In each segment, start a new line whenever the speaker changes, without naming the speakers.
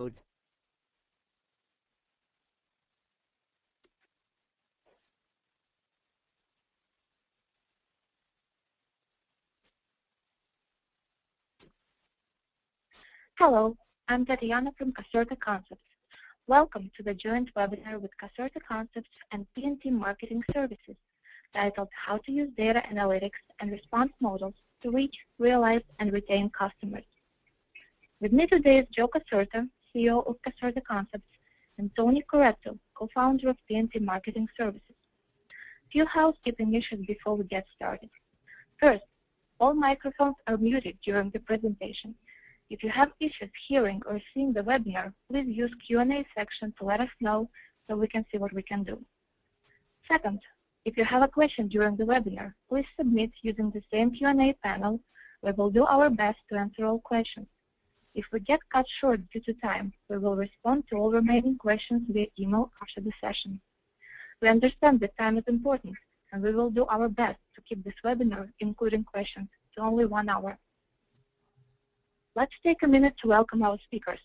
Hello, I'm Tatiana from Caserta Concepts. Welcome to the joint webinar with Caserta Concepts and PMT Marketing Services, titled How to Use Data Analytics and Response Models to Reach, Realize, and Retain Customers. With me today is Joe Caserta, CEO of Caserta Concepts, and Tony Corretto, co-founder of PMT Marketing Services. Few housekeeping issues before we get started. First, all microphones are muted during the presentation. If you have issues hearing or seeing the webinar, please use Q&A section to let us know so we can see what we can do. Second, if you have a question during the webinar, please submit using the same Q&A panel. We will do our best to answer all questions. If we get cut short due to time, we will respond to all remaining questions via email after the session. We understand that time is important, and we will do our best to keep this webinar, including questions, to only 1 hour. Let's take a minute to welcome our speakers.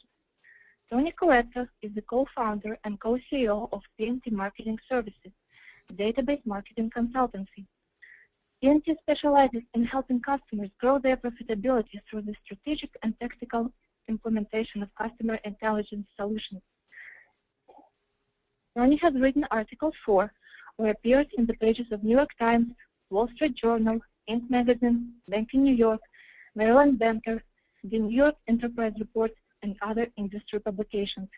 Tony Corretto is the co-founder and co-CEO of PMT Marketing Services, a database marketing consultancy. PMT specializes in helping customers grow their profitability through the strategic and tactical implementation of customer intelligence solutions. Tony has written articles for or appeared in the pages of New York Times, Wall Street Journal, Inc. Magazine, Banking New York, Maryland Banker, the New York Enterprise Report, and other industry publications.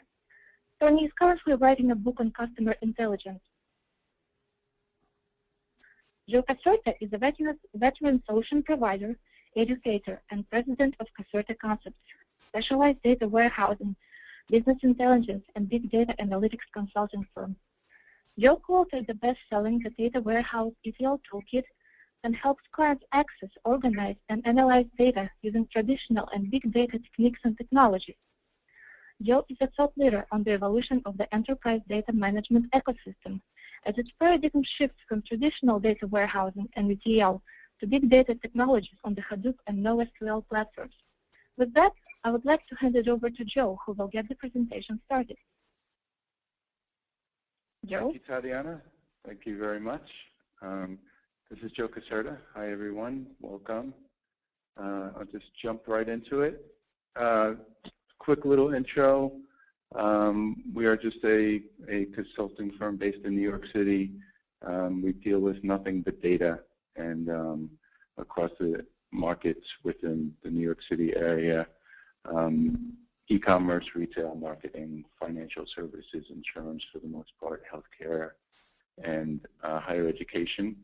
Tony is currently writing a book on customer intelligence. Joe Caserta is a veteran solution provider, educator, and president of Caserta Concepts, specialized data warehousing, business intelligence, and big data analytics consulting firm. Joe co-authored the best-selling The Data Warehouse ETL Toolkit and helps clients access, organize, and analyze data using traditional and big data techniques and technologies. Joe is a thought leader on the evolution of the enterprise data management ecosystem as its paradigm shifts from traditional data warehousing and ETL to big data technologies on the Hadoop and NoSQL platforms. With that, I would like to hand it over to Joe, who will get the presentation started. Joe?
Thank you, Tatiana. Thank you very much. This is Joe Caserta. Hi, everyone. Welcome. I'll just jump right into it. Quick little intro. We are just a consulting firm based in New York City. We deal with nothing but data and across the markets within the New York City area, e-commerce, retail, marketing, financial services, insurance for the most part, healthcare, and higher education.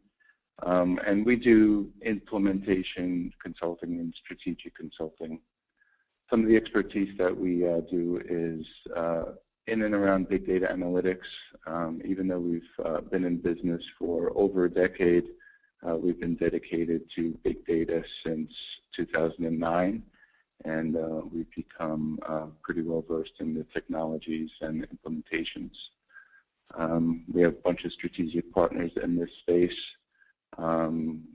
And we do implementation consulting and strategic consulting. Some of the expertise that we do is in and around big data analytics. Even though we've been in business for over a decade, we've been dedicated to big data since 2009, and we've become pretty well versed in the technologies and implementations. We have a bunch of strategic partners in this space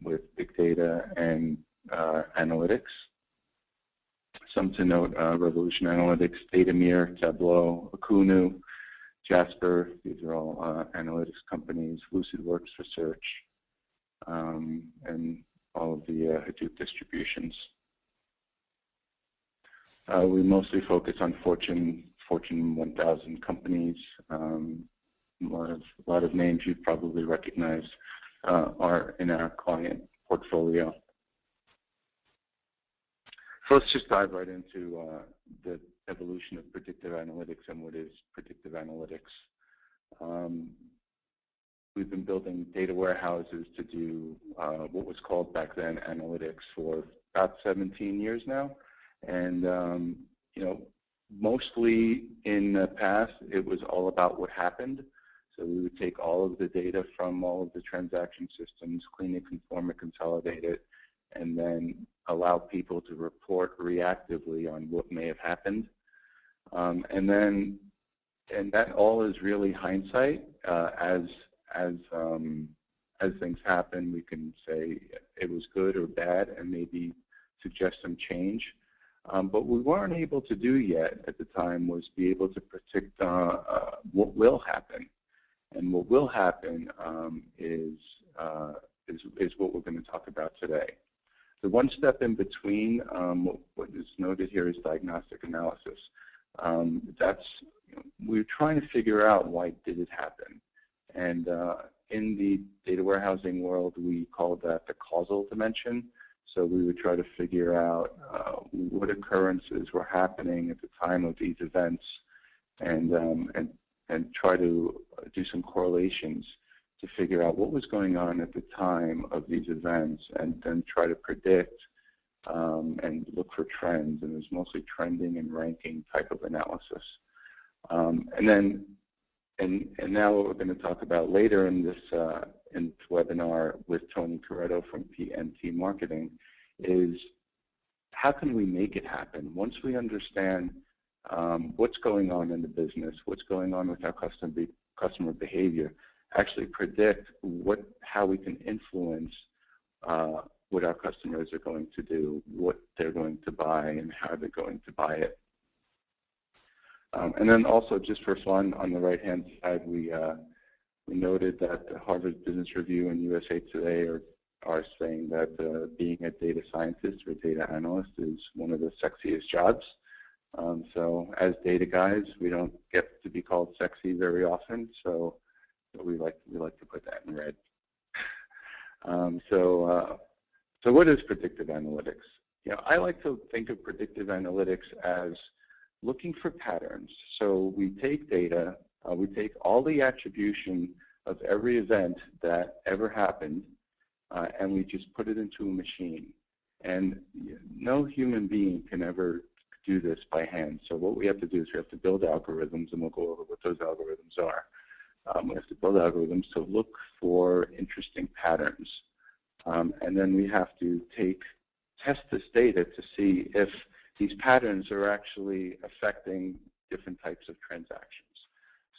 with big data and analytics. Some to note: Revolution Analytics, Datamir, Tableau, Akunu, Jasper. These are all analytics companies. LucidWorks Research, and all of the Hadoop distributions. We mostly focus on Fortune 1000 companies. A lot of names you'd probably recognize are in our client portfolio. So let's just dive right into the evolution of predictive analytics and what is predictive analytics. We've been building data warehouses to do what was called back then analytics for about 17 years now. And, you know, mostly in the past, it was all about what happened. So we would take all of the data from all of the transaction systems, clean it, conform it, consolidate it, and then allow people to report reactively on what may have happened. And that all is really hindsight. As things happen, we can say it was good or bad and maybe suggest some change. But we weren't able to do yet at the time was be able to predict what will happen. And what will happen is what we're going to talk about today. The one step in between, what is noted here is diagnostic analysis. We're trying to figure out why did it happen. And in the data warehousing world, we call that the causal dimension. So we would try to figure out what occurrences were happening at the time of these events, and try to do some correlations to figure out what was going on at the time of these events, and then try to predict and look for trends. And there's mostly trending and ranking type of analysis. And now what we're going to talk about later in this webinar with Tony Corretto from PMT Marketing is how can we make it happen? Once we understand what's going on in the business, what's going on with our customer behavior, actually predict how we can influence what our customers are going to do, what they're going to buy, and how they're going to buy it. And then also, just for fun, on the right-hand side, we noted that the Harvard Business Review and USA Today are saying that being a data scientist or data analyst is one of the sexiest jobs. So as data guys, we don't get to be called sexy very often, so we like to put that in red. So what is predictive analytics? I like to think of predictive analytics as looking for patterns. So we take data, we take all the attribution of every event that ever happened, and we just put it into a machine. And no human being can ever do this by hand. So what we have to do is we have to build algorithms, and we'll go over what those algorithms are. We have to build algorithms to look for interesting patterns. And then we have to test this data to see if these patterns are actually affecting different types of transactions.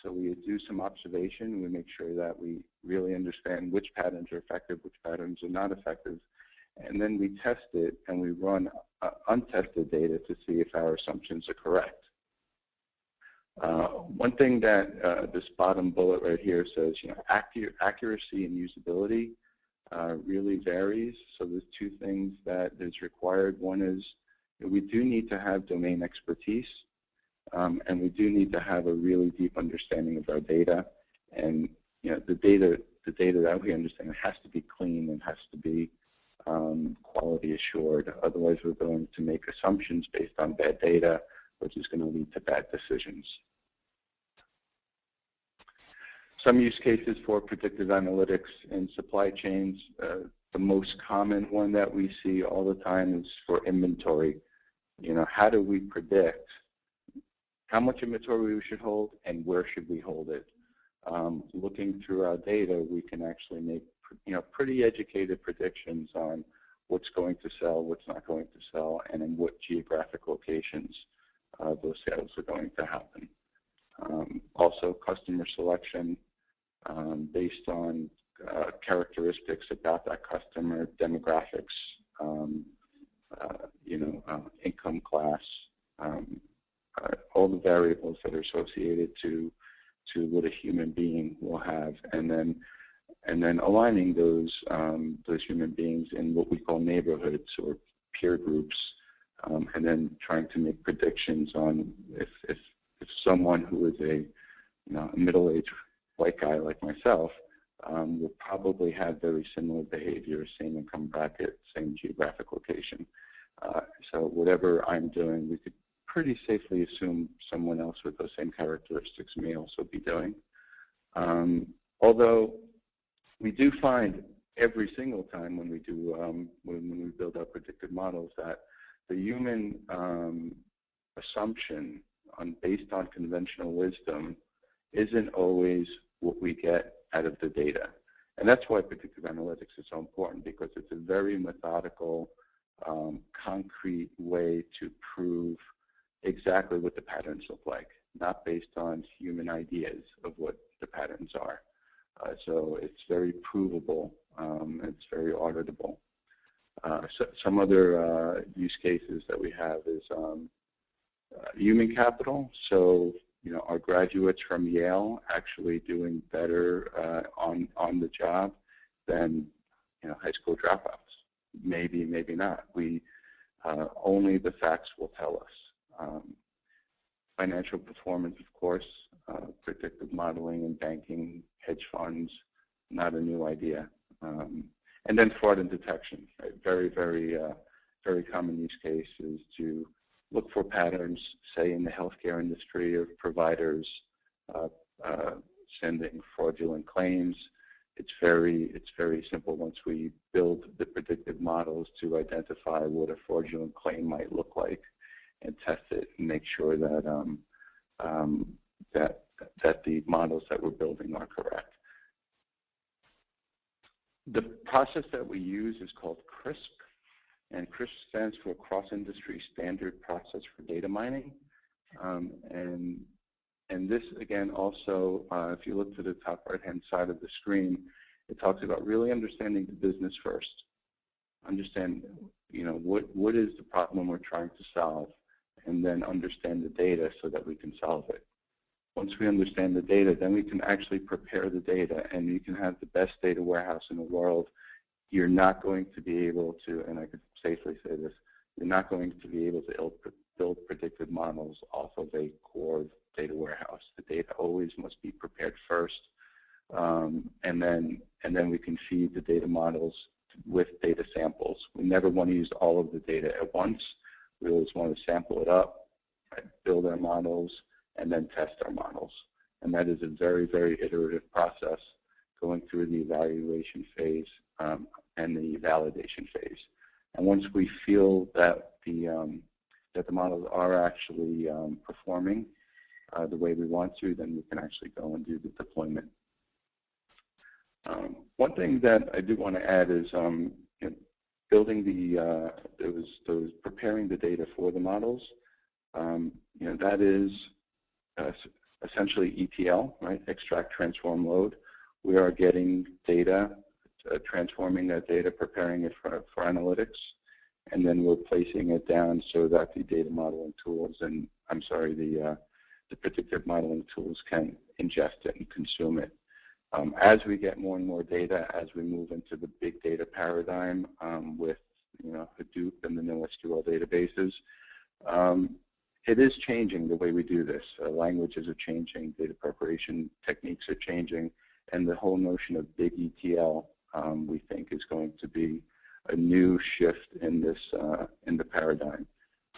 So we do some observation, we make sure that we really understand which patterns are effective, which patterns are not effective, and then we test it and we run untested data to see if our assumptions are correct. One thing that this bottom bullet right here says, accuracy and usability really varies. So there's two things that is required. One is we do need to have domain expertise, and we do need to have a really deep understanding of our data. And the data that we understand has to be clean and has to be quality assured. Otherwise, we're going to make assumptions based on bad data, which is going to lead to bad decisions. Some use cases for predictive analytics in supply chains. The most common one that we see all the time is for inventory. How do we predict how much inventory we should hold and where should we hold it? Looking through our data, we can actually make pretty educated predictions on what's going to sell, what's not going to sell, and in what geographic locations those sales are going to happen. Also, customer selection based on characteristics about that customer, demographics, income class, all the variables that are associated to what a human being will have, and then aligning those human beings in what we call neighborhoods or peer groups, and then trying to make predictions on if someone who is a middle-aged white guy like myself will probably have very similar behavior, same income bracket, same geographic location. So whatever I'm doing, we could pretty safely assume someone else with those same characteristics may also be doing. Although we do find every single time when we do when we build our predictive models that the human assumption based on conventional wisdom isn't always what we get out of the data. And that's why predictive analytics is so important, because it's a very methodical, concrete way to prove exactly what the patterns look like, not based on human ideas of what the patterns are. So it's very provable, it's very auditable. Some other use cases that we have is human capital. So, our graduates from Yale actually doing better on the job than high school dropouts. Maybe, maybe not. Only the facts will tell us. Financial performance, of course, predictive modeling and banking, hedge funds, not a new idea. And then fraud and detection, right? Very, very, very common use case is to look for patterns, say in the healthcare industry, of providers sending fraudulent claims. It's very simple once we build the predictive models to identify what a fraudulent claim might look like, and test it and make sure that that the models that we're building are correct. The process that we use is called CRISP, and CRISP stands for Cross-Industry Standard Process for Data Mining. And this, again, also, if you look to the top right-hand side of the screen, it talks about really understanding the business first. Understand, what is the problem we're trying to solve, and then understand the data so that we can solve it. Once we understand the data, then we can actually prepare the data, and you can have the best data warehouse in the world. You're not going to be able to, and I could safely say this, you're not going to be able to build predictive models off of a core data warehouse. The data always must be prepared first, and then we can feed the data models with data samples. We never want to use all of the data at once. We always want to sample it up, right, build our models, and then test our models. And that is a very, very iterative process, going through the evaluation phase and the validation phase. And once we feel that the models are actually performing the way we want to, then we can actually go and do the deployment. One thing that I do want to add is building those preparing the data for the models. That is essentially ETL, right? Extract, transform, load. We are getting data, transforming that data, preparing it for analytics, and then we're placing it down so that the data modeling tools and the predictive modeling tools can ingest it and consume it. As we get more and more data, as we move into the big data paradigm with Hadoop and the NoSQL databases, it is changing the way we do this. Languages are changing, data preparation techniques are changing, and the whole notion of big ETL, we think, is going to be a new shift in this in the paradigm.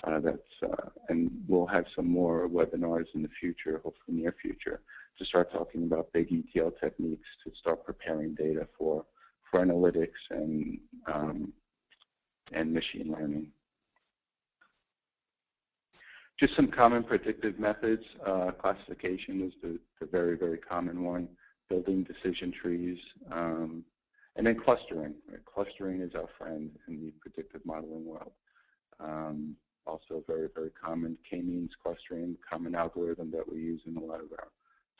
And we'll have some more webinars in the future, hopefully near future, to start talking about big ETL techniques to start preparing data for analytics and machine learning. Just some common predictive methods. Classification is the very, very common one. Building decision trees, and then clustering. Right? Clustering is our friend in the predictive modeling world. Also very, very common. K-means clustering, common algorithm that we use in a lot of our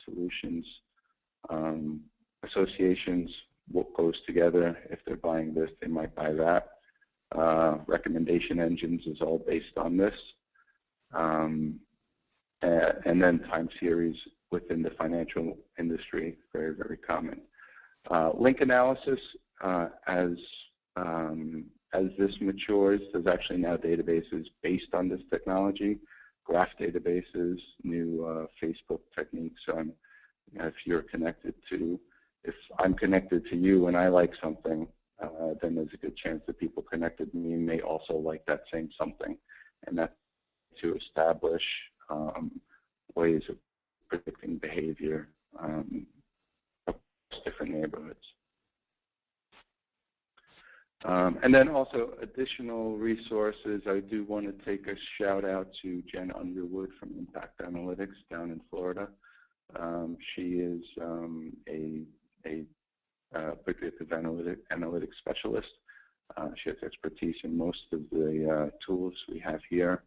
solutions. Associations, what goes together. If they're buying this, they might buy that. Recommendation engines is all based on this. And then time series within the financial industry, very, very common. Link analysis, as this matures, there's actually now databases based on this technology, graph databases, new Facebook techniques. If I'm connected to you and I like something, then there's a good chance that people connected to me may also like that same something. And that's to establish ways of predicting behavior across different neighborhoods. And then also additional resources. I do want to take a shout out to Jen Underwood from Impact Analytics down in Florida. She is a predictive analytics specialist. She has expertise in most of the tools we have here.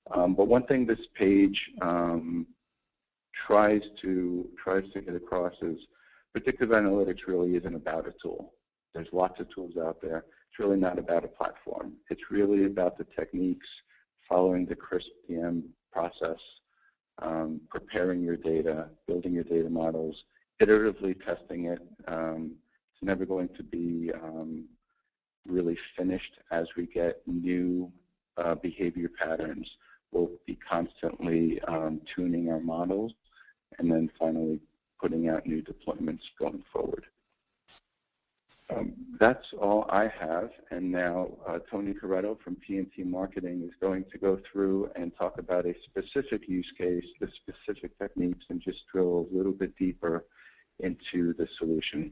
But one thing this page tries to get across is predictive analytics really isn't about a tool. There's lots of tools out there. It's really not about a platform. It's really about the techniques, following the crisp PM process, preparing your data, building your data models, iteratively testing it. It's never going to be really finished. As we get new behavior patterns, we'll be constantly tuning our models and then finally putting out new deployments going forward. That's all I have, and now Tony Corretto from PMT Marketing is going to go through and talk about a specific use case, the specific techniques, and just drill a little bit deeper into the solution.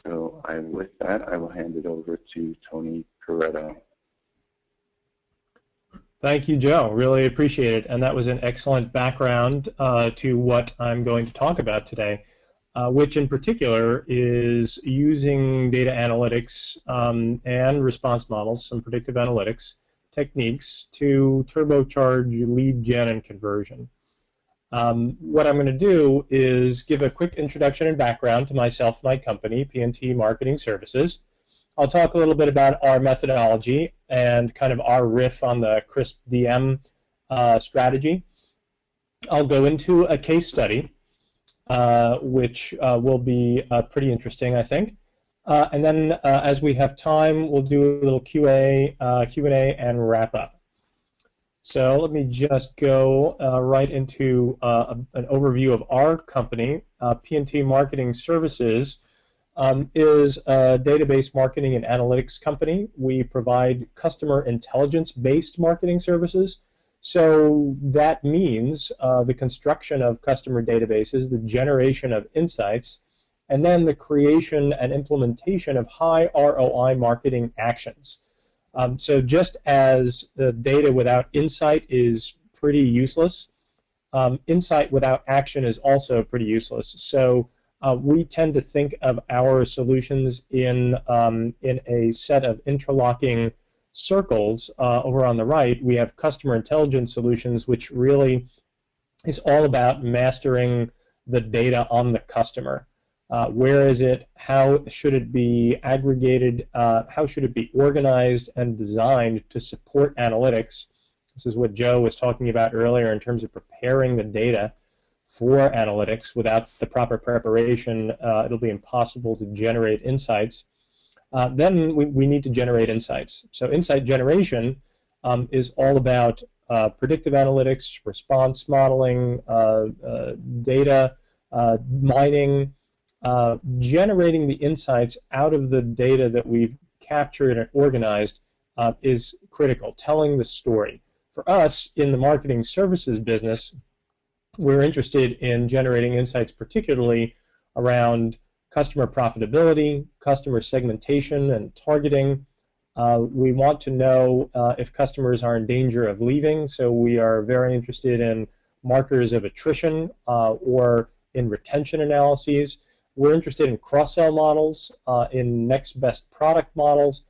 So with that, I will hand it over to Tony Corretto.
Thank you, Joe. Really appreciate it. And that was an excellent background to what I'm going to talk about today, which in particular is using data analytics and response models, some predictive analytics techniques to turbocharge lead gen and conversion. What I'm going to do is give a quick introduction and background to myself and my company, PMT Marketing Services. I'll talk a little bit about our methodology and kind of our riff on the crisp DM strategy. I'll go into a case study, which will be pretty interesting, I think. And then as we have time, we'll do a little Q&A and wrap up. So let me just go right into an overview of our company. PMT Marketing Services is a database marketing and analytics company. We provide customer intelligence-based marketing services. So that means the construction of customer databases, the generation of insights, and then the creation and implementation of high ROI marketing actions. So just as the data without insight is pretty useless, insight without action is also pretty useless. So we tend to think of our solutions in a set of interlocking circles. Over on the right, we have customer intelligence solutions, which really is all about mastering the data on the customer. Where is it? How should it be aggregated? How should it be organized and designed to support analytics? This is what Joe was talking about earlier in terms of preparing the data for analytics. Without the proper preparation, it'll be impossible to generate insights. Then we need to generate insights. So insight generation is all about predictive analytics, response modeling, data mining, generating the insights out of the data that we've captured and organized is critical, telling the story. For us, in the marketing services business, we're interested in generating insights particularly around customer profitability, customer segmentation and targeting. We want to know if customers are in danger of leaving, so we are very interested in markers of attrition or in retention analyses. We're interested in cross-sell models, in next best product models.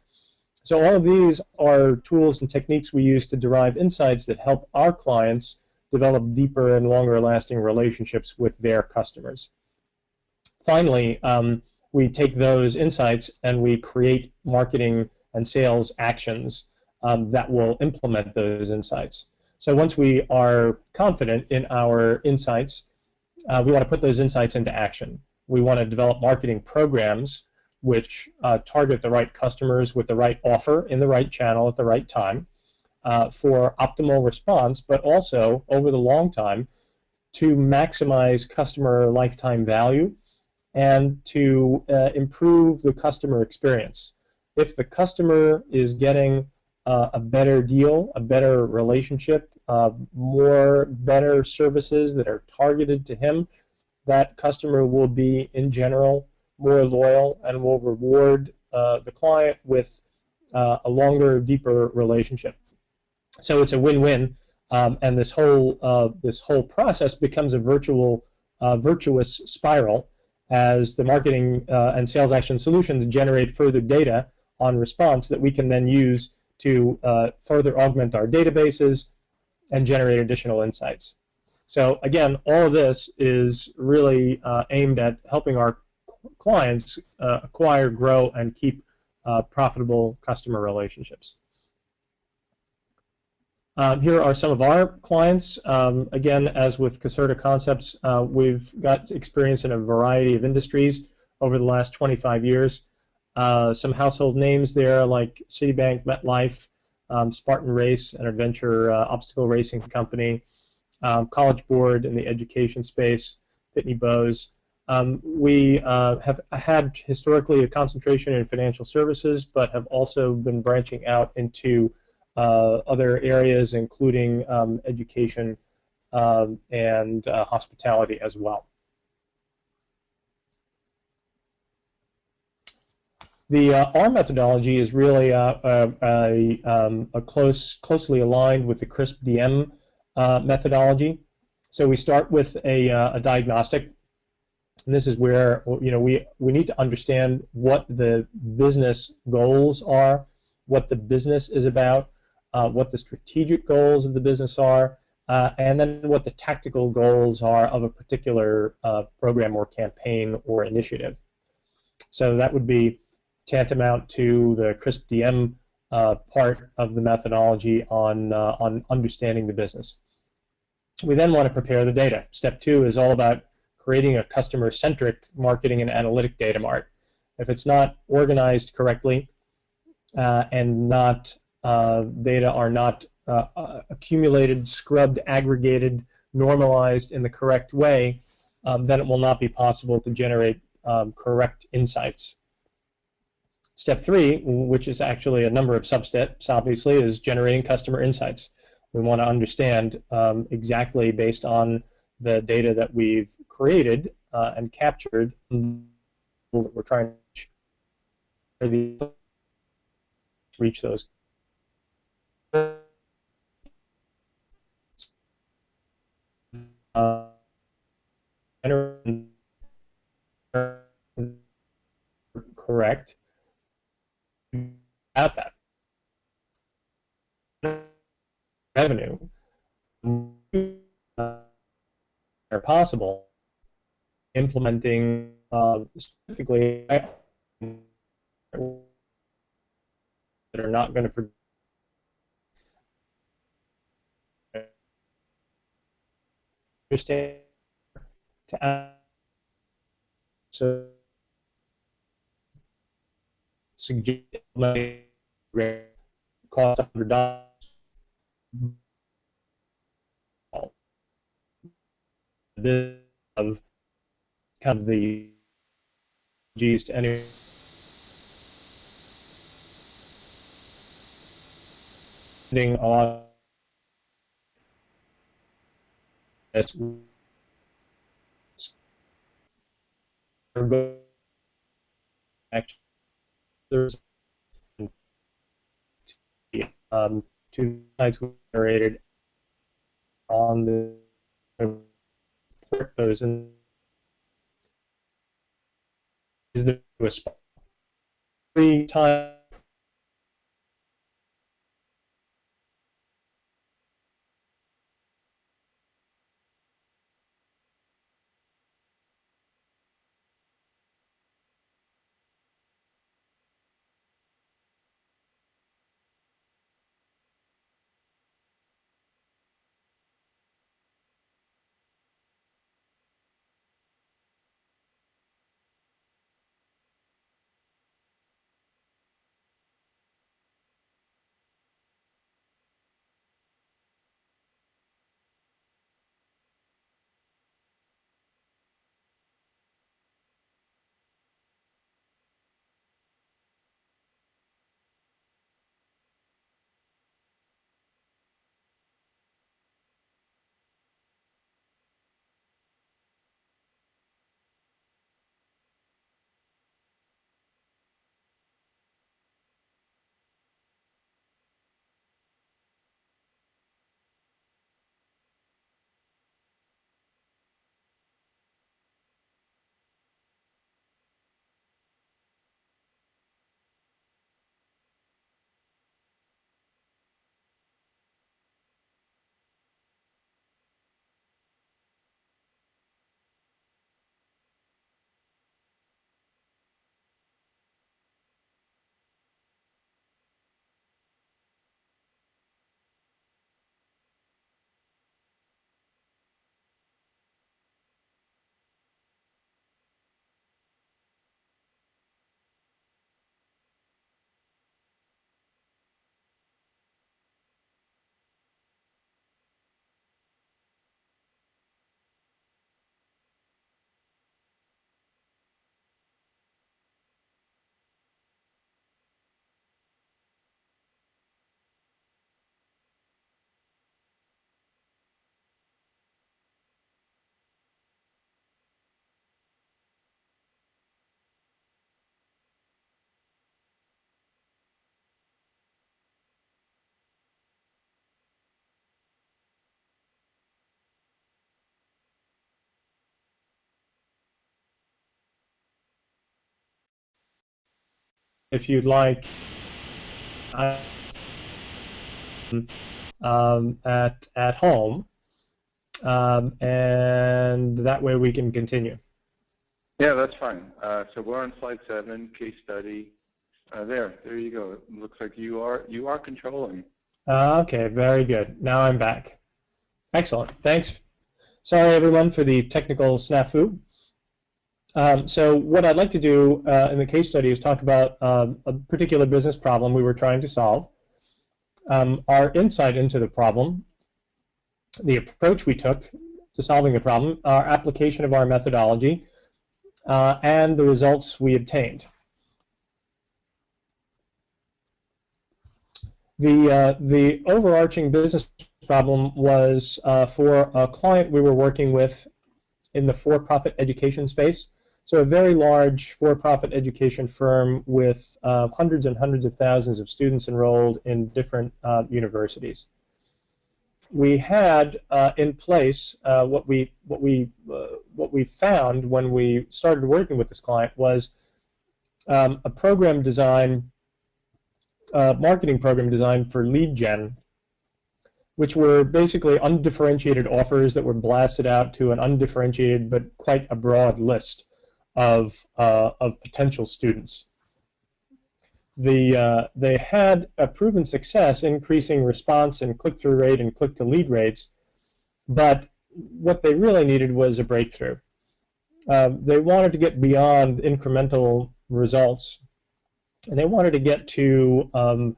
So all of these are tools and techniques we use to derive insights that help our clients develop deeper and longer lasting relationships with their customers. Finally, we take those insights and we create marketing and sales actions that will implement those insights. So once we are confident in our insights, we want to put those insights into action. We want to develop marketing programs which target the right customers with the right offer in the right channel at the right time for optimal response, but also over the long time to maximize customer lifetime value and to improve the customer experience. If the customer is getting a better deal, a better relationship, more better services that are targeted to him, that customer will be, in general, more loyal and will reward the client with a longer, deeper relationship. So it's a win-win, and this whole process becomes a virtuous spiral as the marketing and sales action solutions generate further data on response that we can then use to further augment our databases and generate additional insights. So again, all of this is really aimed at helping our clients acquire, grow, and keep profitable customer relationships. Here are some of our clients. Again, as with Caserta Concepts, we've got experience in a variety of industries over the last 25 years. Some household names there like Citibank, MetLife, Spartan Race, an adventure obstacle racing company, College Board in the education space, Pitney Bowes. We have had historically a concentration in financial services, but have also been branching out into other areas, including education and hospitality as well. The R methodology is really closely aligned with the CRISP-DM methodology. So we start with a diagnostic, and this is where we need to understand what the business goals are, what the business is about, what the strategic goals of the business are, and then what the tactical goals are of a particular program or campaign or initiative. So that would be tantamount to the CRISP-DM part of the methodology on understanding the business. We then want to prepare the data. Step 2 is all about creating a customer-centric marketing and analytic data mart. If it's not organized correctly and data are not accumulated, scrubbed, aggregated, normalized in the correct way, then it will not be possible to generate correct insights. Step 3, which is actually a number of sub-steps, obviously, is generating customer insights. We want to understand exactly based on the data that we've created and captured that we're trying to reach those. Correct. At that revenue are possible, implementing specifically that are not going to understand to so suggest cost $100 of kind of the G's to any a lot there's two sites generated on the report those in is the newest 3 times if you'd like, at home, and that way we can continue.
Yeah, that's fine. So we're on slide 7, case study. There you go. It looks like you are controlling.
Okay, very good. Now I'm back. Excellent. Thanks. Sorry, everyone, for the technical snafu. So what I'd like to do in the case study is talk about a particular business problem we were trying to solve, our insight into the problem, the approach we took to solving the problem, our application of our methodology, and the results we obtained. The overarching business problem was for a client we were working with in the for-profit education space. So a very large for-profit education firm with hundreds and hundreds of thousands of students enrolled in different universities. We had in place what we found when we started working with this client was a program design, marketing program designed for lead gen, which were basically undifferentiated offers that were blasted out to an undifferentiated but quite a broad list of potential students. They had a proven success increasing response and click-through rate and click-to-lead rates, but what they really needed was a breakthrough. They wanted to get beyond incremental results, and they wanted to get to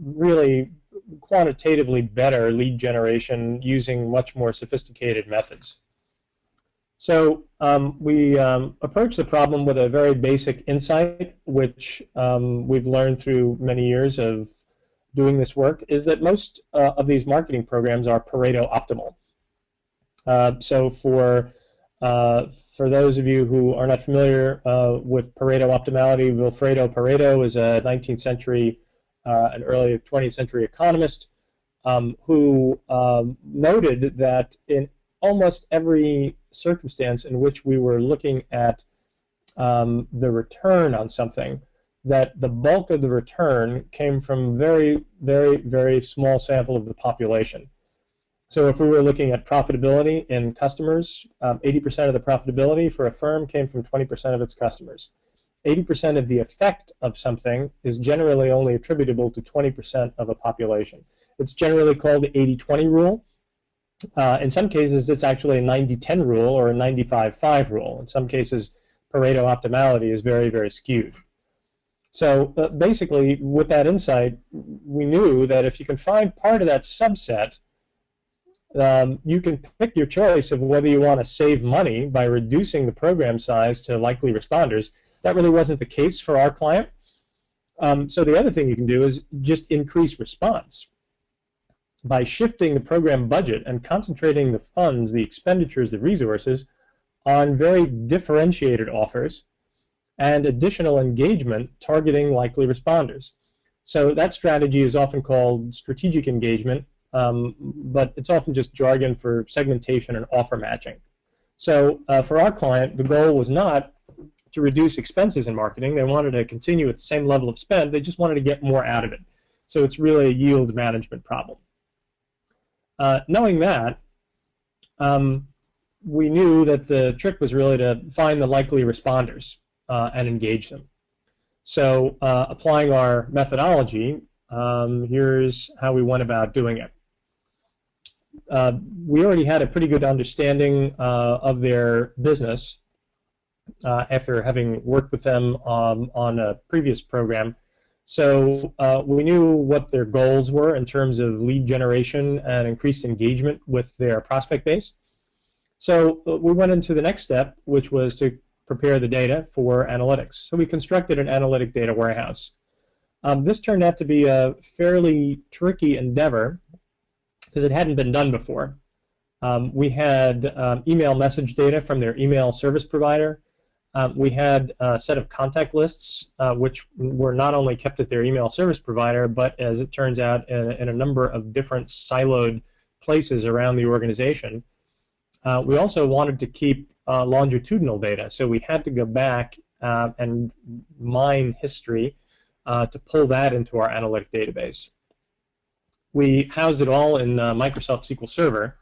really quantitatively better lead generation using much more sophisticated methods. So we approached the problem with a very basic insight, which we've learned through many years of doing this work, is that most of these marketing programs are Pareto optimal. So for those of you who are not familiar with Pareto optimality, Vilfredo Pareto is a 19th century, an early 20th century economist who noted that in almost every circumstance in which we were looking at the return on something, that the bulk of the return came from very, very, very small sample of the population. So if we were looking at profitability in customers, 80% of the profitability for a firm came from 20% of its customers. 80% of the effect of something is generally only attributable to 20% of a population. It's generally called the 80-20 rule. In some cases, it's actually a 90-10 rule or a 95-5 rule. In some cases, Pareto optimality is very, very skewed. So basically, with that insight, we knew that if you can find part of that subset, you can pick your choice of whether you want to save money by reducing the program size to likely responders. That really wasn't the case for our client. So the other thing you can do is just increase response. By shifting the program budget and concentrating the funds, the expenditures, the resources on very differentiated offers and additional engagement targeting likely responders. So that strategy is often called strategic engagement, but it's often just jargon for segmentation and offer matching. So for our client, the goal was not to reduce expenses in marketing. They wanted to continue at the same level of spend. They just wanted to get more out of it. So it's really a yield management problem. Knowing that, we knew that the trick was really to find the likely responders and engage them. So applying our methodology, here's how we went about doing it. We already had a pretty good understanding of their business after having worked with them on a previous program. So we knew what their goals were in terms of lead generation and increased engagement with their prospect base. So we went into the next step, which was to prepare the data for analytics. So we constructed an analytic data warehouse. This turned out to be a fairly tricky endeavor because it hadn't been done before. We had email message data from their email service provider. We had a set of contact lists, which were not only kept at their email service provider, but as it turns out, in a number of different siloed places around the organization. We also wanted to keep longitudinal data, so we had to go back and mine history to pull that into our analytic database. We housed it all in Microsoft SQL Server,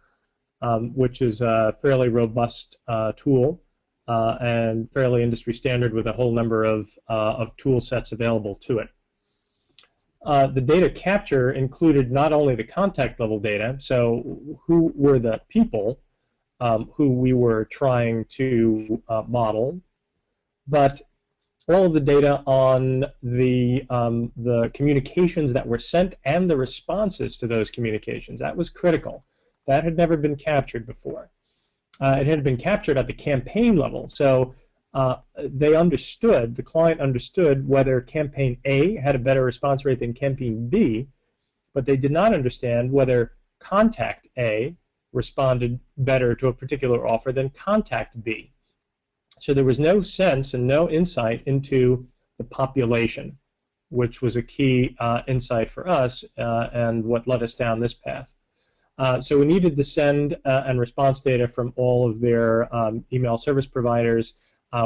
which is a fairly robust tool and fairly industry standard with a whole number of tool sets available to it. The data capture included not only the contact level data, so who were the people who we were trying to model, but all of the data on the communications that were sent and the responses to those communications. That was critical. That had never been captured before. It had been captured at the campaign level, so they understood, the client understood whether campaign A had a better response rate than campaign B, but they did not understand whether contact A responded better to a particular offer than contact B. So there was no sense and no insight into the population, which was a key insight for us and what led us down this path. So we needed to send and response data from all of their email service providers,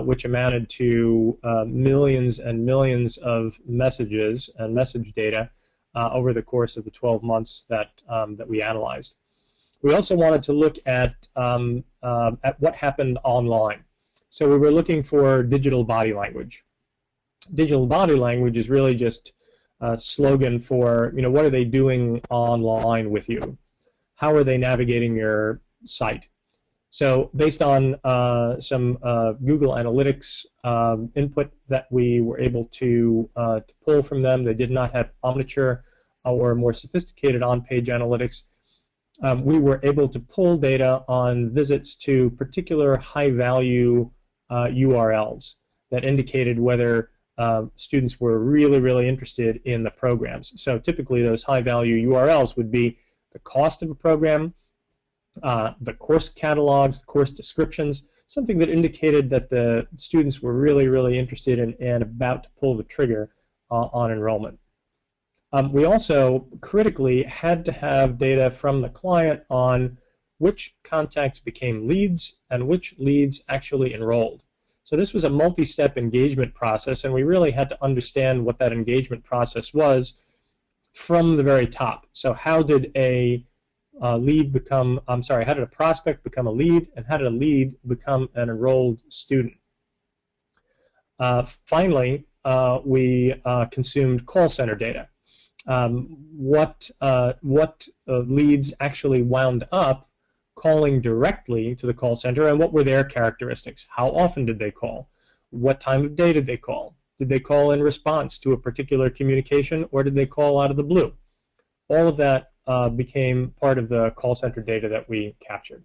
which amounted to millions and millions of messages and message data over the course of the 12 months that we analyzed. We also wanted to look at what happened online. So we were looking for digital body language. Digital body language is really just a slogan for, what are they doing online with you? How are they navigating your site? So based on some Google Analytics input that we were able to pull from them, they did not have Omniture or more sophisticated on-page analytics. We were able to pull data on visits to particular high-value URLs that indicated whether students were really, really interested in the programs. So typically those high-value URLs would be the cost of a program, the course catalogs, the course descriptions, something that indicated that the students were really, really interested in and about to pull the trigger on enrollment. We also critically had to have data from the client on which contacts became leads and which leads actually enrolled. So this was a multi-step engagement process, and we really had to understand what that engagement process was from the very top. So how did a how did a prospect become a lead, and how did a lead become an enrolled student? Finally, we consumed call center data. What leads actually wound up calling directly to the call center, and what were their characteristics? How often did they call? What time of day did they call? Did they call in response to a particular communication, or did they call out of the blue? All of that became part of the call center data that we captured.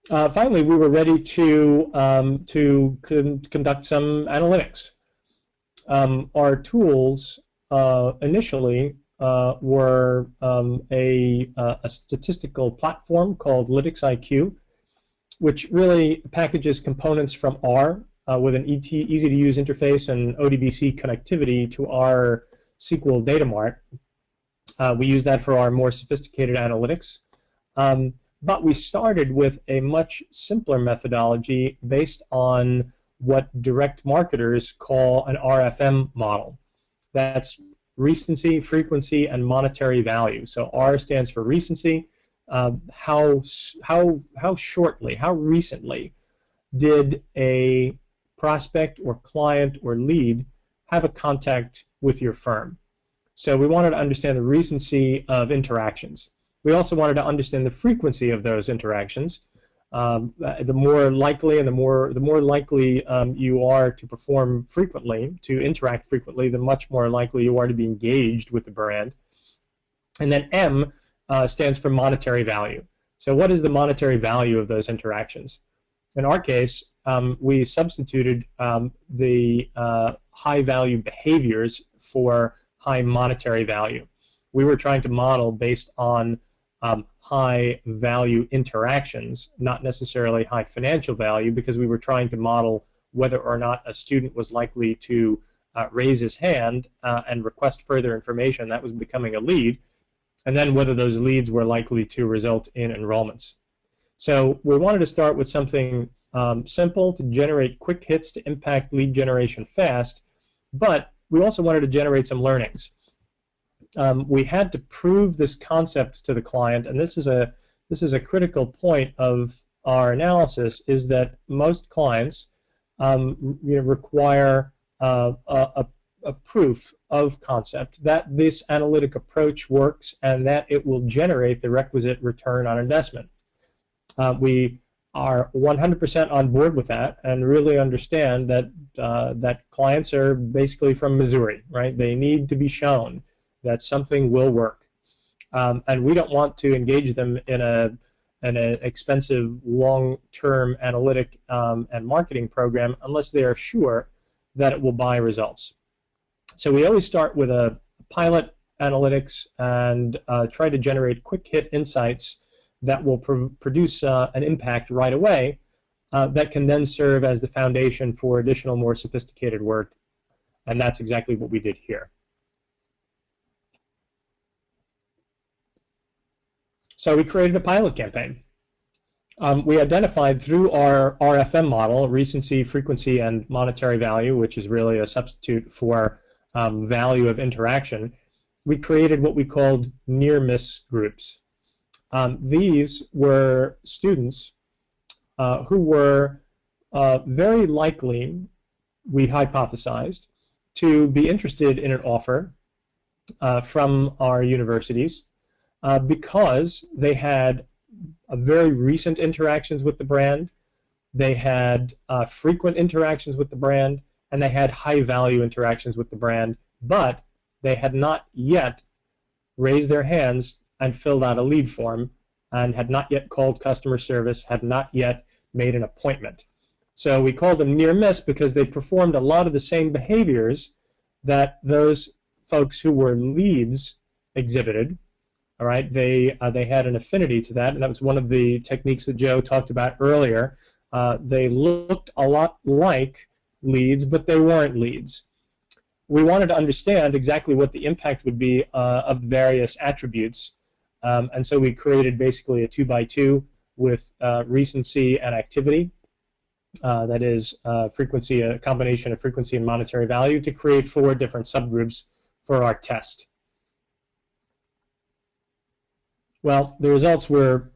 Finally, we were ready to conduct some analytics. Our tools initially were a statistical platform called Lytics IQ, which really packages components from R with an easy-to-use interface and ODBC connectivity to our SQL data mart. We use that for our more sophisticated analytics. But we started with a much simpler methodology based on what direct marketers call an RFM model. That's recency, frequency, and monetary value. So R stands for recency. How shortly, how recently did a prospect or client or lead have a contact with your firm? So we wanted to understand the recency of interactions. We also wanted to understand the frequency of those interactions. The more likely and the more likely you are to perform frequently, to interact frequently, the much more likely you are to be engaged with the brand. And then M stands for monetary value. So what is the monetary value of those interactions? In our case, we substituted the high-value behaviors for high monetary value. We were trying to model based on high-value interactions, not necessarily high financial value, because we were trying to model whether or not a student was likely to raise his hand and request further information. That was becoming a lead, and then whether those leads were likely to result in enrollments. So we wanted to start with something simple to generate quick hits to impact lead generation fast, but we also wanted to generate some learnings. We had to prove this concept to the client, and this is a critical point of our analysis, is that most clients require a proof of concept that this analytic approach works and that it will generate the requisite return on investment. We are 100% on board with that and really understand that that clients are basically from Missouri, right? They need to be shown that something will work, and we don't want to engage them in an expensive long-term analytic and marketing program unless they are sure that it will buy results. So we always start with a pilot analytics and try to generate quick hit insights that will produce an impact right away that can then serve as the foundation for additional, more sophisticated work, and that's exactly what we did here. So we created a pilot campaign. We identified through our RFM model, recency, frequency, and monetary value, which is really a substitute for value of interaction. We created what we called near-miss groups. These were students who were very likely, we hypothesized, to be interested in an offer from our universities because they had very recent interactions with the brand, they had frequent interactions with the brand, and they had high-value interactions with the brand, but they had not yet raised their hands and filled out a lead form, and had not yet called customer service, had not yet made an appointment. So we called them near miss because they performed a lot of the same behaviors that those folks who were leads exhibited. All right, they had an affinity to that, and that was one of the techniques that Joe talked about earlier. They looked a lot like leads, but they weren't leads. We wanted to understand exactly what the impact would be of various attributes, and so we created basically a 2x2 with recency and activity. That is frequency, a combination of frequency and monetary value, to create 4 different subgroups for our test. Well, the results were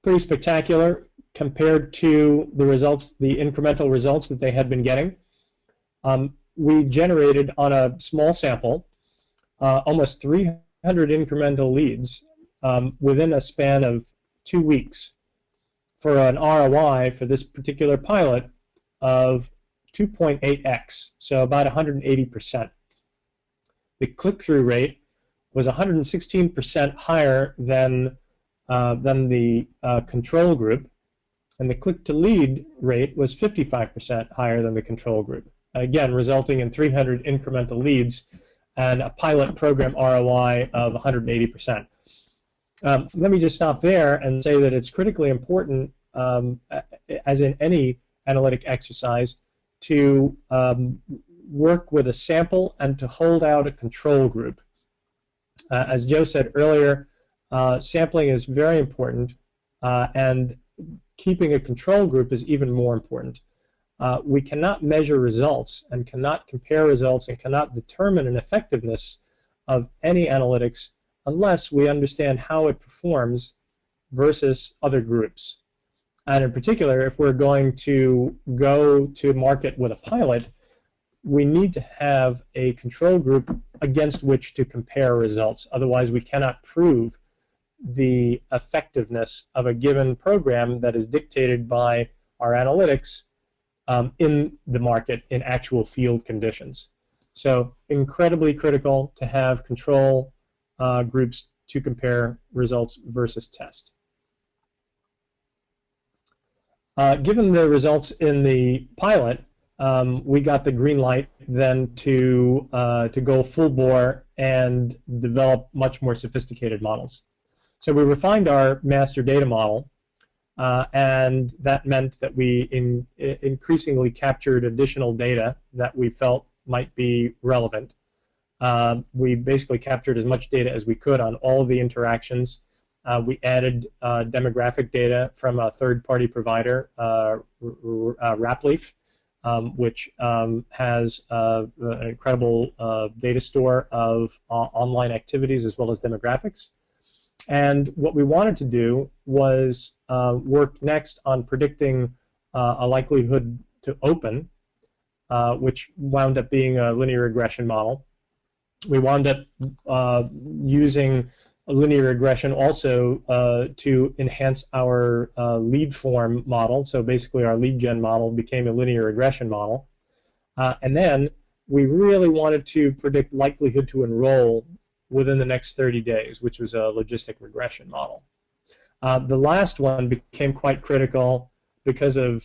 pretty spectacular compared to the results, the incremental results that they had been getting. We generated on a small sample almost 300 incremental leads within a span of 2 weeks for an ROI for this particular pilot of 2.8x, so about 180%. The click-through rate was 116% higher than the control group, and the click-to-lead rate was 55% higher than the control group, again resulting in 300 incremental leads and a pilot program ROI of 180%. Let me just stop there and say that it's critically important, as in any analytic exercise, to work with a sample and to hold out a control group. As Joe said earlier, sampling is very important, and keeping a control group is even more important. We cannot measure results and cannot compare results and cannot determine an effectiveness of any analytics unless we understand how it performs versus other groups. And in particular, if we're going to go to market with a pilot, we need to have a control group against which to compare results. Otherwise, we cannot prove the effectiveness of a given program that is dictated by our analytics in the market in actual field conditions. So incredibly critical to have control groups to compare results versus test. Given the results in the pilot, we got the green light then to go full bore and develop much more sophisticated models. So we refined our master data model, and that meant that we increasingly captured additional data that we felt might be relevant. We basically captured as much data as we could on all of the interactions, We added demographic data from a third-party provider, Rapleaf, which has an incredible data store of online activities as well as demographics. And what we wanted to do was work next on predicting a likelihood to open, which wound up being a linear regression model. We wound up using a linear regression also to enhance our lead form model. So basically our lead gen model became a linear regression model. And then we really wanted to predict likelihood to enroll within the next 30 days, which was a logistic regression model. The last one became quite critical because of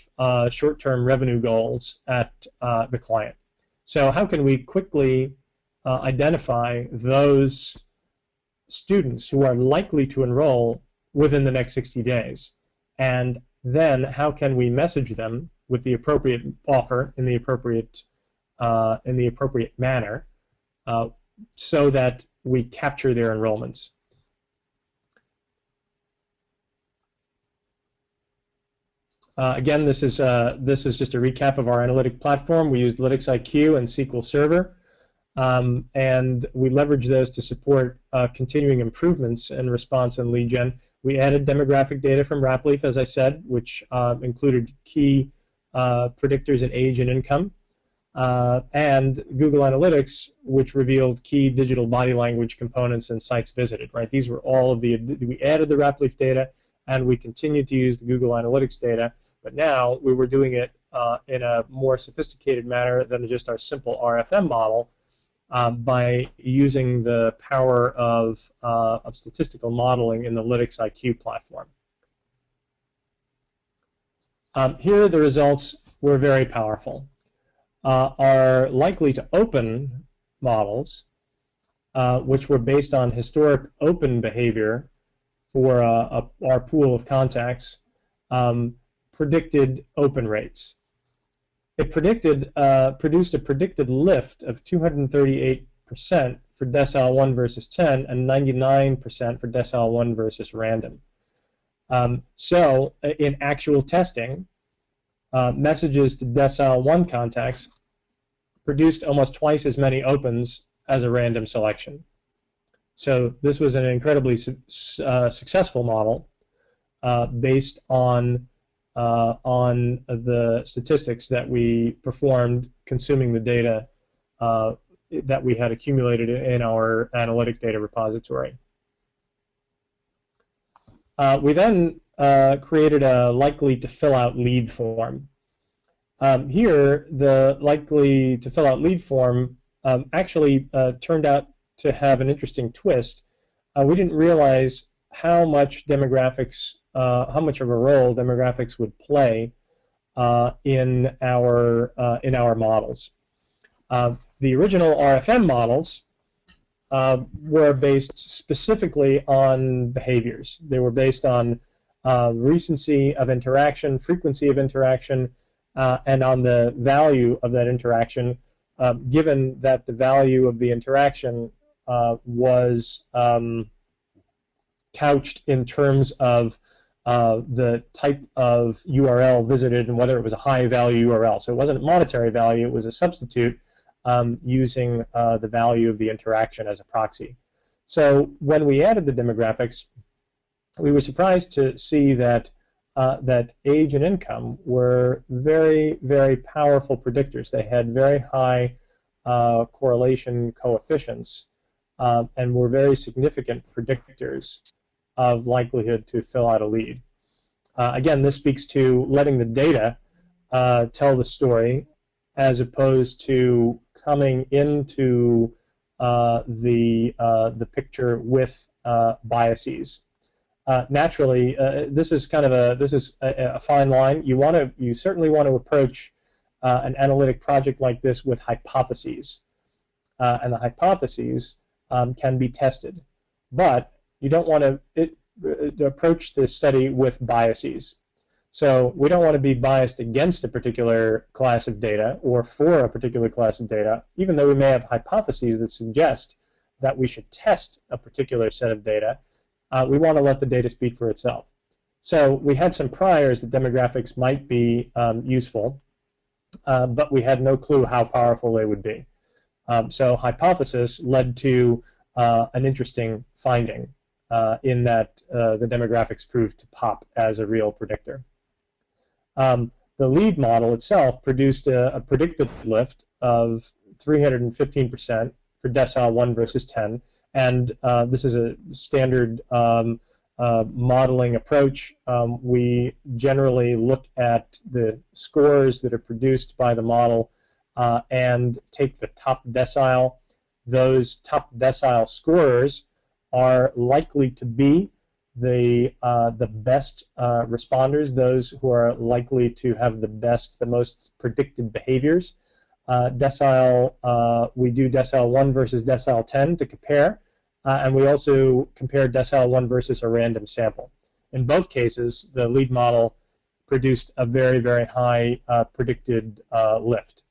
short-term revenue goals at the client. So how can we quickly identify those students who are likely to enroll within the next 60 days? And then how can we message them with the appropriate offer in the appropriate manner so that we capture their enrollments? Again, this is just a recap of our analytic platform. We used LyticsIQ and SQL Server, and we leveraged those to support continuing improvements in response and lead gen. We added demographic data from Rapleaf, as I said, which included key predictors in age and income, and Google Analytics, which revealed key digital body language components and sites visited. Right, these were all of we added the Rapleaf data, and we continued to use the Google Analytics data. But now we were doing it in a more sophisticated manner than just our simple RFM model by using the power of statistical modeling in the LyticsIQ platform. Here the results were very powerful. Our likely to open models, which were based on historic open behavior for our pool of contacts, predicted open rates. It produced a predicted lift of 238% for decile 1 versus 10 and 99% for decile 1 versus random. So in actual testing, messages to decile 1 contacts produced almost twice as many opens as a random selection. So this was an incredibly successful model based on the statistics that we performed consuming the data that we had accumulated in our analytic data repository. We then created a likely to fill out lead form. Here, the likely to fill out lead form actually turned out to have an interesting twist. We didn't realize how much demographics, how much of a role demographics would play in our models. The original RFM models were based specifically on behaviors. They were based on recency of interaction, frequency of interaction, and on the value of that interaction, given that the value of the interaction was couched in terms of the type of URL visited and whether it was a high-value URL. So it wasn't a monetary value, it was a substitute using the value of the interaction as a proxy. So when we added the demographics, we were surprised to see that that age and income were very, very powerful predictors. They had very high correlation coefficients and were very significant predictors of likelihood to fill out a lead. Again, this speaks to letting the data tell the story as opposed to coming into the picture with biases. Naturally, this is kind of a fine line. You certainly want to approach an analytic project like this with hypotheses, and the hypotheses can be tested, but you don't want to approach the study with biases. So we don't want to be biased against a particular class of data or for a particular class of data, even though we may have hypotheses that suggest that we should test a particular set of data. we want to let the data speak for itself. So we had some priors that demographics might be useful, but we had no clue how powerful they would be. So hypothesis led to an interesting finding in that the demographics proved to pop as a real predictor. The lead model itself produced a predicted lift of 315% for decile 1 versus 10, and this is a standard modeling approach. We generally look at the scores that are produced by the model and take the top decile. Those top decile scorers are likely to be the best responders, those who are likely to have the most predicted behaviors. We do decile 1 versus decile 10 to compare, and we also compare decile 1 versus a random sample. In both cases, the lead model produced a very, very high predicted lift.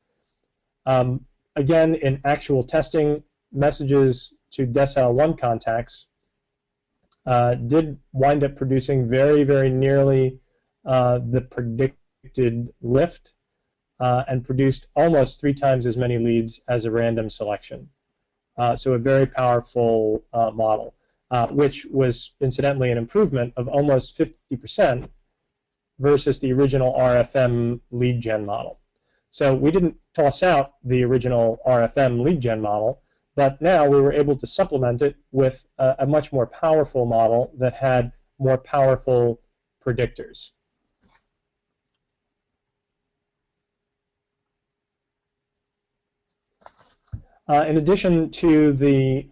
Again, in actual testing, messages to decile 1 contacts did wind up producing very, very nearly the predicted lift and produced almost 3 times as many leads as a random selection. So a very powerful model, which was incidentally an improvement of almost 50% versus the original RFM lead gen model. So we didn't toss out the original RFM lead gen model, but now we were able to supplement it with a much more powerful model that had more powerful predictors. In addition to the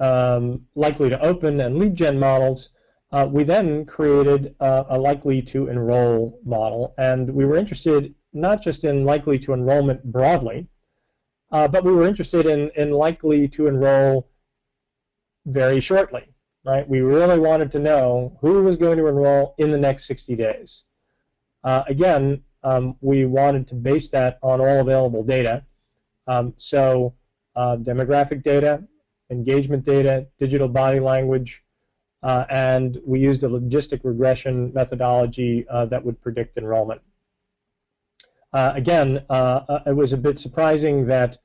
likely to open and lead gen models, we then created a likely to enroll model, and we were interested not just in likely to enrollment broadly, but we were interested in likely to enroll very shortly, right? We really wanted to know who was going to enroll in the next 60 days. Again, we wanted to base that on all available data. Demographic data, engagement data, digital body language, and we used a logistic regression methodology that would predict enrollment. Again, it was a bit surprising that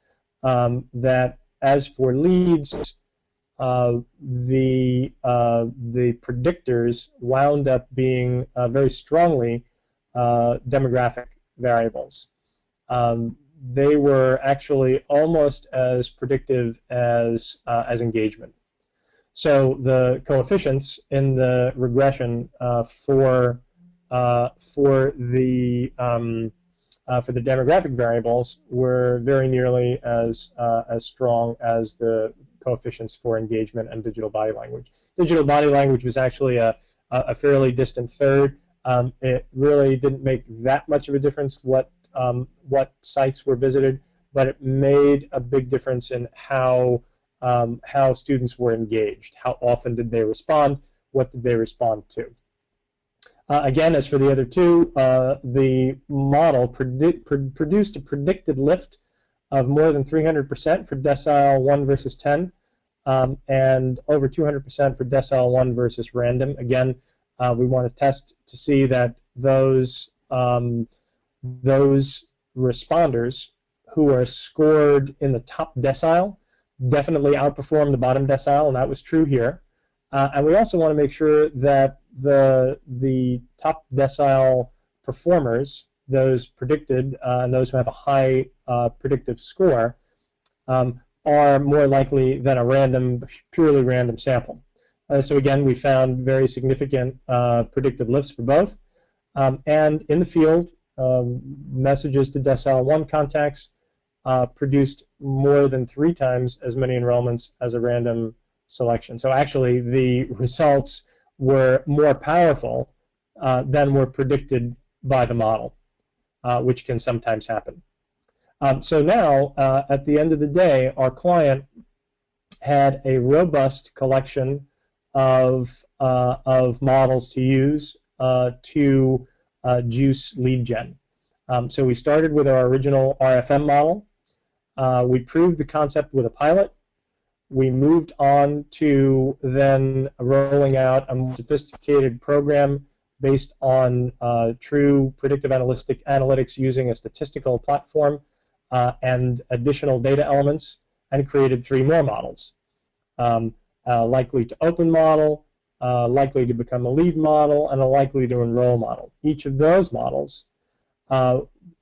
as for leads, the predictors wound up being very strongly demographic variables. They were actually almost as predictive as engagement. So the coefficients in the regression for the demographic variables were very nearly as strong as the coefficients for engagement and digital body language. Digital body language was actually a fairly distant third. It really didn't make that much of a difference what sites were visited, but it made a big difference in how students were engaged. How often did they respond? What did they respond to? Again, as for the other two, the model produced a predicted lift of more than 300% for decile 1 versus 10, and over 200% for decile 1 versus random. Again, we want to test to see that those responders who are scored in the top decile definitely outperform the bottom decile, and that was true here. And we also want to make sure that the top decile performers, those predicted and those who have a high predictive score, are more likely than a purely random sample. So again, we found very significant predictive lifts for both. And in the field, messages to decile 1 contacts produced more than 3 times as many enrollments as a random selection. So actually, the results were more powerful than were predicted by the model, which can sometimes happen. So now, at the end of the day, our client had a robust collection of models to use to juice lead gen. So we started with our original RFM model. We proved the concept with a pilot. we moved on to then rolling out a more sophisticated program based on true predictive analytics using a statistical platform and additional data elements, and created 3 more models. Likely to open model, likely to become a lead model, and a likely to enroll model. Each of those models,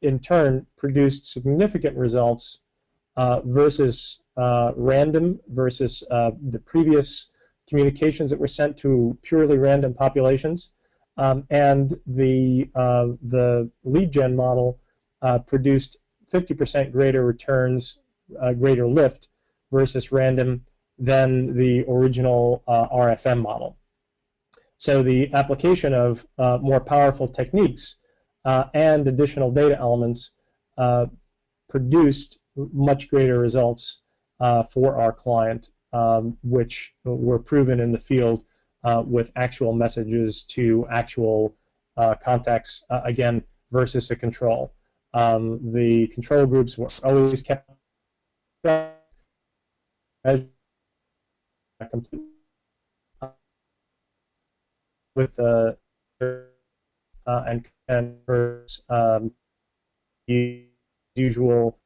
in turn, produced significant results versus random, versus the previous communications that were sent to purely random populations. And the lead gen model produced 50% greater returns, greater lift versus random than the original RFM model. So the application of more powerful techniques and additional data elements produced much greater results for our client, which were proven in the field with actual messages to actual contacts, again, versus a control. The control groups were always kept as with and usual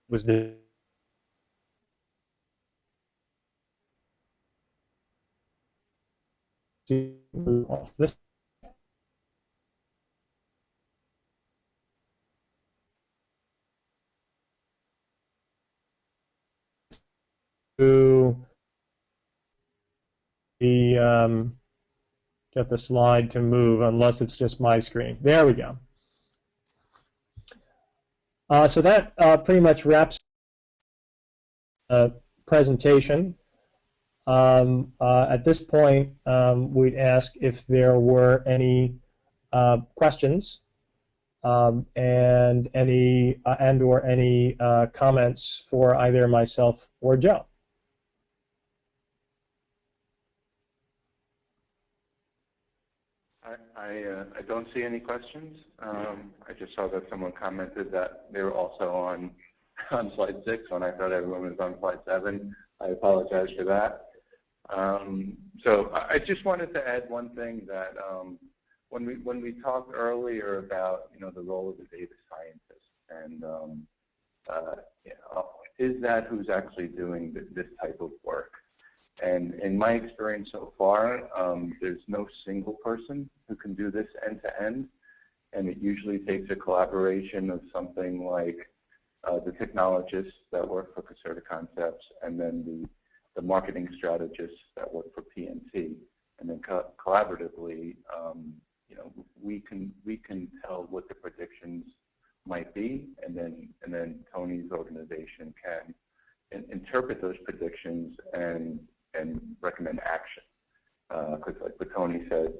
was the off this to the get the slide to move, unless it's just my screen. There we go. So that pretty much wraps the presentation. At this point, we'd ask if there were any questions and any or any comments for either myself or Joe.
I don't see any questions. I just saw that someone commented that they were also on slide 6 when I thought everyone was on slide 7. I apologize for that. So I just wanted to add one thing that when we talked earlier about the role of the data scientist and is that who's actually doing this type of work? And in my experience so far, there's no single person who can do this end to end, and it usually takes a collaboration of something like the technologists that work for Caserta Concepts, and then the marketing strategists that work for PMT, and then collaboratively, we can tell what the predictions might be, and then Tony's organization can interpret those predictions and recommend action. Because like what Tony said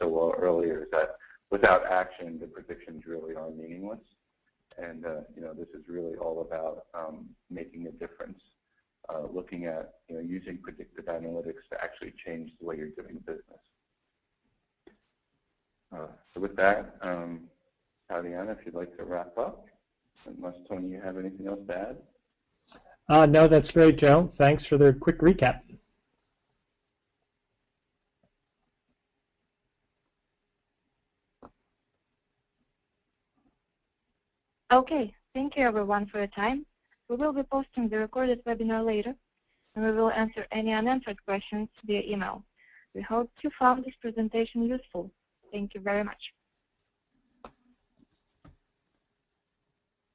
so well earlier, is that without action, the predictions really are meaningless. And this is really all about making a difference, looking at using predictive analytics to actually change the way you're doing business. So with that, Tatiana, if you'd like to wrap up, unless Tony, you have anything else to add?
No, that's great, Joe. Thanks for the quick recap.
Okay, thank you everyone for your time. We will be posting the recorded webinar later, and we will answer any unanswered questions via email. We hope you found this presentation useful. Thank you very much.